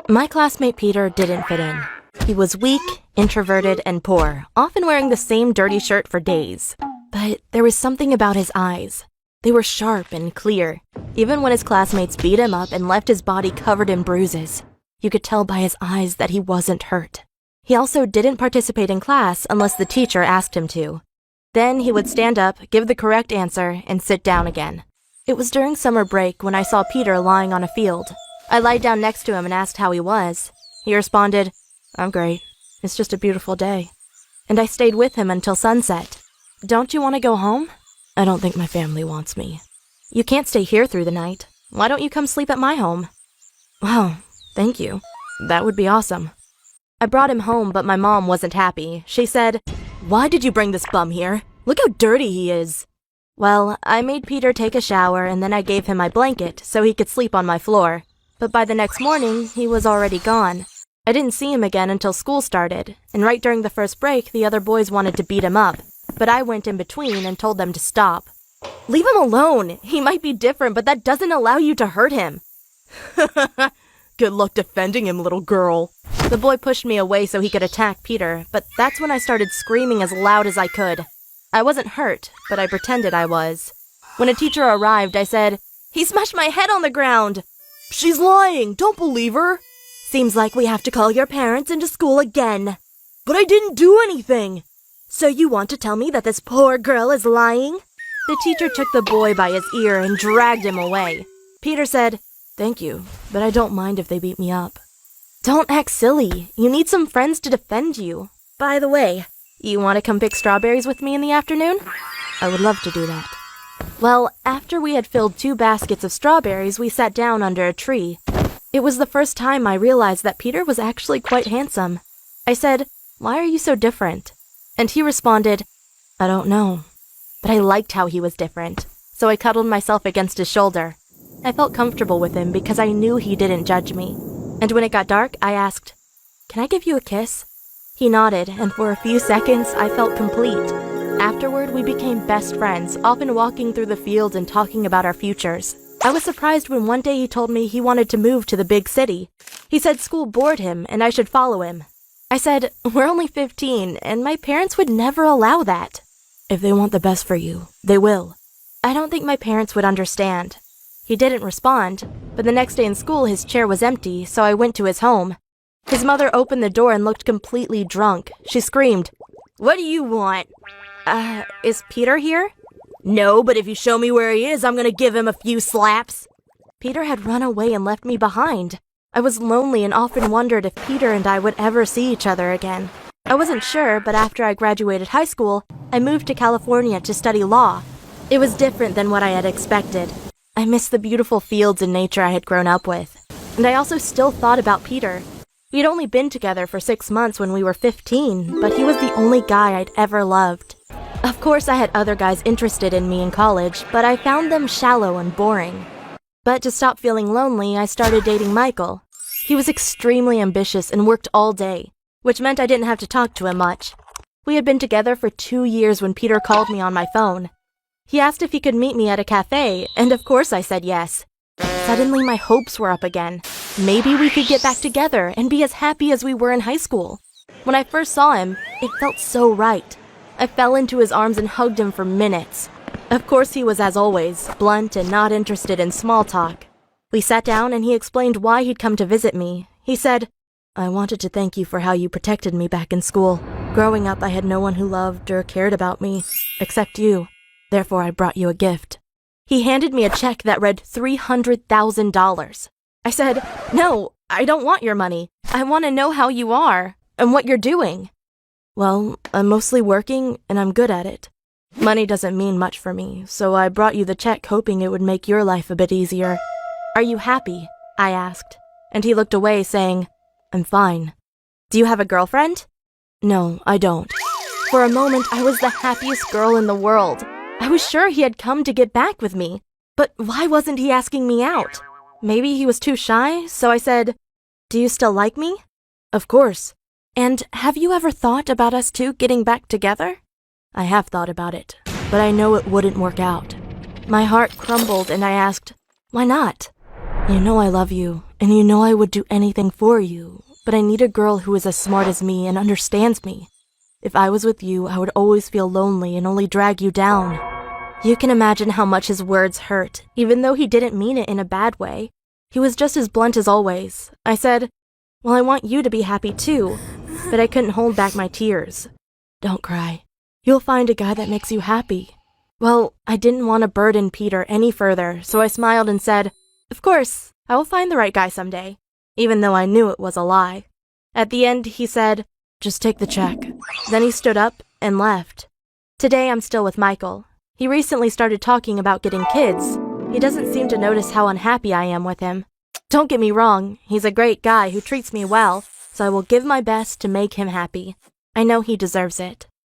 My classmate Peter didn't fit in. He was weak, introverted, and poor, often wearing the same dirty shirt for days. But there was something about his eyes. They were sharp and clear. Even when his classmates beat him up and left his body covered in bruises, you could tell by his eyes that he wasn't hurt. He also didn't participate in class unless the teacher asked him to. Then he would stand up, give the correct answer, and sit down again. It was during summer break when I saw Peter lying on a field. I lied down next to him and asked how he was. He responded, "I'm great. It's just a beautiful day." And I stayed with him until sunset. "Don't you want to go home?" "I don't think my family wants me." "You can't stay here through the night. Why don't you come sleep at my home?" "Wow, thank you. That would be awesome." I brought him home, but my mom wasn't happy. She said, "Why did you bring this bum here? Look how dirty he is." Well, I made Peter take a shower and then I gave him my blanket so he could sleep on my floor. But by the next morning, he was already gone. I didn't see him again until school started, and right during the first break, the other boys wanted to beat him up, but I went in between and told them to stop. "Leave him alone. He might be different, but that doesn't allow you to hurt him." Good luck defending him, little girl. The boy pushed me away so he could attack Peter, but that's when I started screaming as loud as I could. I wasn't hurt, but I pretended I was. When a teacher arrived, I said, "He smashed my head on the ground." She's lying. Don't believe her. "Seems like we have to call your parents into school again." But I didn't do anything. "So you want to tell me that this poor girl is lying?" The teacher took the boy by his ear and dragged him away. Peter said, "Thank you, but I don't mind if they beat me up." "Don't act silly. You need some friends to defend you. By the way, you want to come pick strawberries with me in the afternoon?" "I would love to do that." Well, after we had filled 2 baskets of strawberries, we sat down under a tree. It was the first time I realized that Peter was actually quite handsome. I said, "Why are you so different?" And he responded, "I don't know." But I liked how he was different, so I cuddled myself against his shoulder. I felt comfortable with him because I knew he didn't judge me. And when it got dark, I asked, "Can I give you a kiss?" He nodded, and for a few seconds, I felt complete. Afterward, we became best friends, often walking through the fields and talking about our futures. I was surprised when one day he told me he wanted to move to the big city. He said school bored him and I should follow him. I said, "We're only 15, and my parents would never allow that." "If they want the best for you, they will." I don't think my parents would understand. He didn't respond, but the next day in school his chair was empty, so I went to his home. His mother opened the door and looked completely drunk. She screamed, "What do you want?" Is Peter here?" No, but if you show me where he is, I'm gonna give him a few slaps. Peter had run away and left me behind. I was lonely and often wondered if Peter and I would ever see each other again. I wasn't sure, but after I graduated high school, I moved to California to study law. It was different than what I had expected. I missed the beautiful fields and nature I had grown up with. And I also still thought about Peter. We'd only been together for 6 months when we were 15, but he was the only guy I'd ever loved. Of course, I had other guys interested in me in college, but I found them shallow and boring. But to stop feeling lonely, I started dating Michael. He was extremely ambitious and worked all day, which meant I didn't have to talk to him much. We had been together for 2 years when Peter called me on my phone. He asked if he could meet me at a cafe, and of course I said yes. Suddenly my hopes were up again. Maybe we could get back together and be as happy as we were in high school. When I first saw him, it felt so right. I fell into his arms and hugged him for minutes. Of course he was, as always, blunt and not interested in small talk. We sat down and he explained why he'd come to visit me. He said, "I wanted to thank you for how you protected me back in school. Growing up, I had no one who loved or cared about me, except you. Therefore, I brought you a gift." He handed me a check that read $300,000. I said, "No, I don't want your money. I want to know how you are and what you're doing." "Well, I'm mostly working and I'm good at it. Money doesn't mean much for me, so I brought you the check hoping it would make your life a bit easier." "Are you happy?" I asked, and he looked away saying, "I'm fine." "Do you have a girlfriend?" "No, I don't." For a moment, I was the happiest girl in the world. I was sure he had come to get back with me, but why wasn't he asking me out? Maybe he was too shy, so I said, "Do you still like me?" "Of course." "And have you ever thought about us two getting back together?" "I have thought about it, but I know it wouldn't work out." My heart crumbled and I asked, "Why not?" "You know I love you, And you know I would do anything for you, but I need a girl who is as smart as me and understands me. If I was with you, I would always feel lonely and only drag you down." You can imagine how much his words hurt, even though he didn't mean it in a bad way. He was just as blunt as always. I said, "Well, I want you to be happy too," but I couldn't hold back my tears. "Don't cry. You'll find a guy that makes you happy." Well, I didn't want to burden Peter any further, so I smiled and said, "Of course, I will find the right guy someday," even though I knew it was a lie. At the end, he said, "Just take the check." Then he stood up and left. Today, I'm still with Michael. He recently started talking about getting kids. He doesn't seem to notice how unhappy I am with him. Don't get me wrong, he's a great guy who treats me well, so I will give my best to make him happy. I know he deserves it.